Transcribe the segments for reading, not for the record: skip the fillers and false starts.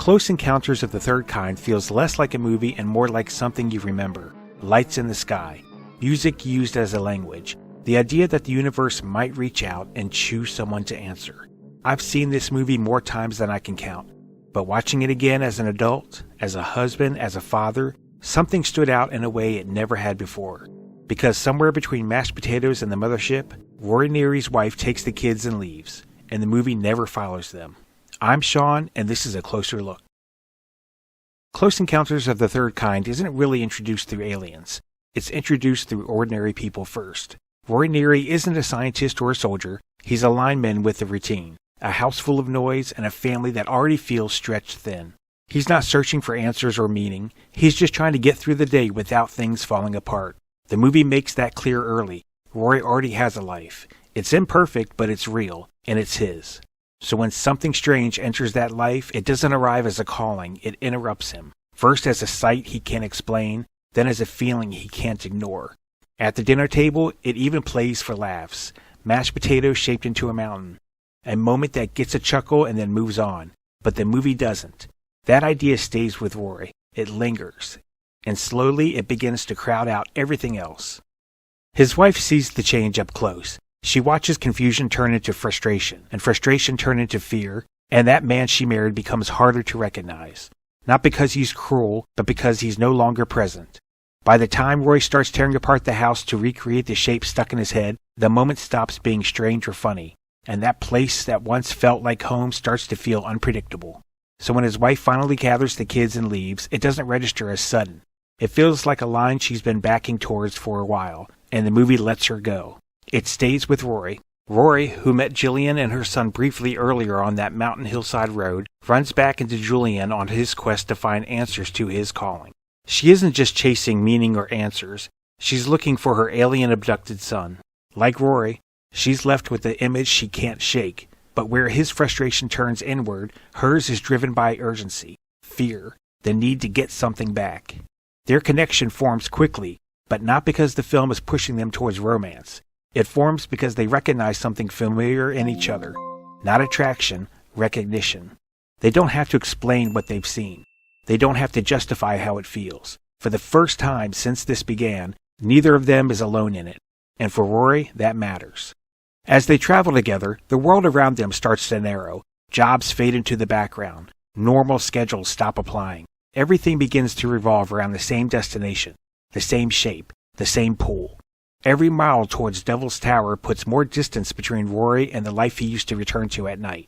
Close Encounters of the Third Kind feels less like a movie and more like something you remember. Lights in the sky, music used as a language, the idea that the universe might reach out and choose someone to answer. I've seen this movie more times than I can count, but watching it again as an adult, as a husband, as a father, something stood out in a way it never had before. Because somewhere between mashed potatoes and the mothership, Roy Neary's wife takes the kids and leaves, and the movie never follows them. I'm Sean, and this is a closer look. Close Encounters of the Third Kind isn't really introduced through aliens. It's introduced through ordinary people first. Roy Neary isn't a scientist or a soldier. He's a lineman with a routine, a house full of noise, and a family that already feels stretched thin. He's not searching for answers or meaning. He's just trying to get through the day without things falling apart. The movie makes that clear early. Roy already has a life. It's imperfect, but it's real, and it's his. So when something strange enters that life, it doesn't arrive as a calling, it interrupts him. First as a sight he can't explain, then as a feeling he can't ignore. At the dinner table, it even plays for laughs. Mashed potatoes shaped into a mountain. A moment that gets a chuckle and then moves on. But the movie doesn't. That idea stays with Roy. It lingers. And slowly it begins to crowd out everything else. His wife sees the change up close. She watches confusion turn into frustration, and frustration turn into fear, and that man she married becomes harder to recognize. Not because he's cruel, but because he's no longer present. By the time Roy starts tearing apart the house to recreate the shape stuck in his head, the moment stops being strange or funny, and that place that once felt like home starts to feel unpredictable. So when his wife finally gathers the kids and leaves, it doesn't register as sudden. It feels like a line she's been backing towards for a while, and the movie lets her go. It stays with Roy. Roy, who met Jillian and her son briefly earlier on that mountain hillside road, runs back into Jillian on his quest to find answers to his calling. She isn't just chasing meaning or answers. She's looking for her alien-abducted son. Like Roy, she's left with the image she can't shake, but where his frustration turns inward, hers is driven by urgency, fear, the need to get something back. Their connection forms quickly, but not because the film is pushing them towards romance. It forms because they recognize something familiar in each other. Not attraction, recognition. They don't have to explain what they've seen. They don't have to justify how it feels. For the first time since this began, neither of them is alone in it. And for Roy, that matters. As they travel together, the world around them starts to narrow. Jobs fade into the background. Normal schedules stop applying. Everything begins to revolve around the same destination, the same shape, the same pull. Every mile towards Devil's Tower puts more distance between Roy and the life he used to return to at night.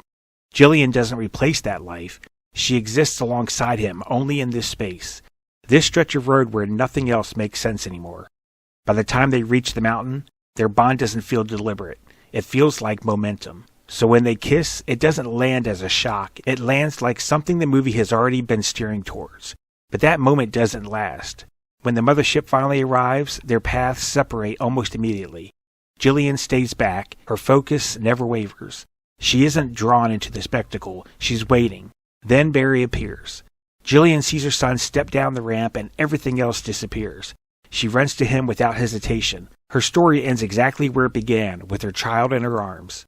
Jillian doesn't replace that life. She exists alongside him only in this space, this stretch of road where nothing else makes sense anymore. By the time they reach the mountain, their bond doesn't feel deliberate. It feels like momentum. So when they kiss, it doesn't land as a shock. It lands like something the movie has already been steering towards. But that moment doesn't last. When the mothership finally arrives, their paths separate almost immediately. Jillian stays back. Her focus never wavers. She isn't drawn into the spectacle. She's waiting. Then Barry appears. Jillian sees her son step down the ramp and everything else disappears. She runs to him without hesitation. Her story ends exactly where it began, with her child in her arms.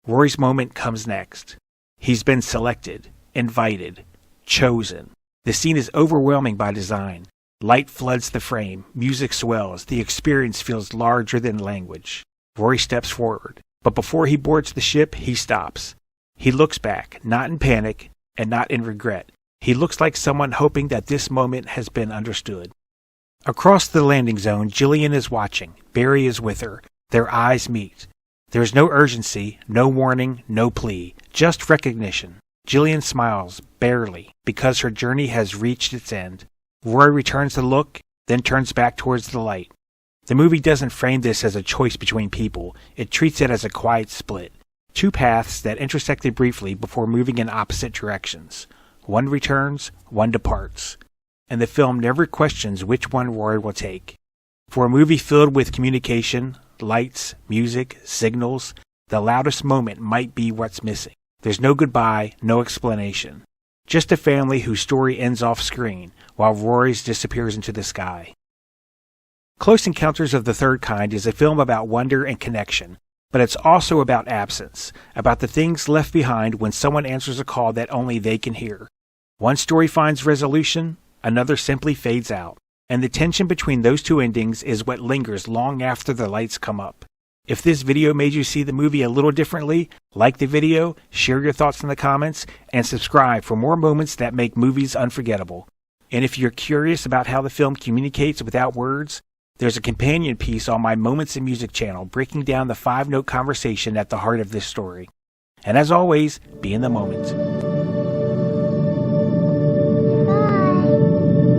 Roy's moment comes next. He's been selected, invited, chosen. The scene is overwhelming by design. Light floods the frame, music swells, the experience feels larger than language. Roy steps forward, but before he boards the ship, he stops. He looks back, not in panic, and not in regret. He looks like someone hoping that this moment has been understood. Across the landing zone, Jillian is watching. Barry is with her. Their eyes meet. There's no urgency, no warning, no plea, just recognition. Jillian smiles, barely, because her journey has reached its end. Roy returns the look, then turns back towards the light. The movie doesn't frame this as a choice between people. It treats it as a quiet split. Two paths that intersected briefly before moving in opposite directions. One returns, one departs. And the film never questions which one Roy will take. For a movie filled with communication, lights, music, signals, the loudest moment might be what's missing. There's no goodbye, no explanation. Just a family whose story ends off screen, while Roy's disappears into the sky. Close Encounters of the Third Kind is a film about wonder and connection, but it's also about absence, about the things left behind when someone answers a call that only they can hear. One story finds resolution, another simply fades out. And the tension between those two endings is what lingers long after the lights come up. If this video made you see the movie a little differently, like the video, share your thoughts in the comments, and subscribe for more moments that make movies unforgettable. And if you're curious about how the film communicates without words, there's a companion piece on my Moments in Music channel breaking down the 5-note conversation at the heart of this story. And as always, be in the moment.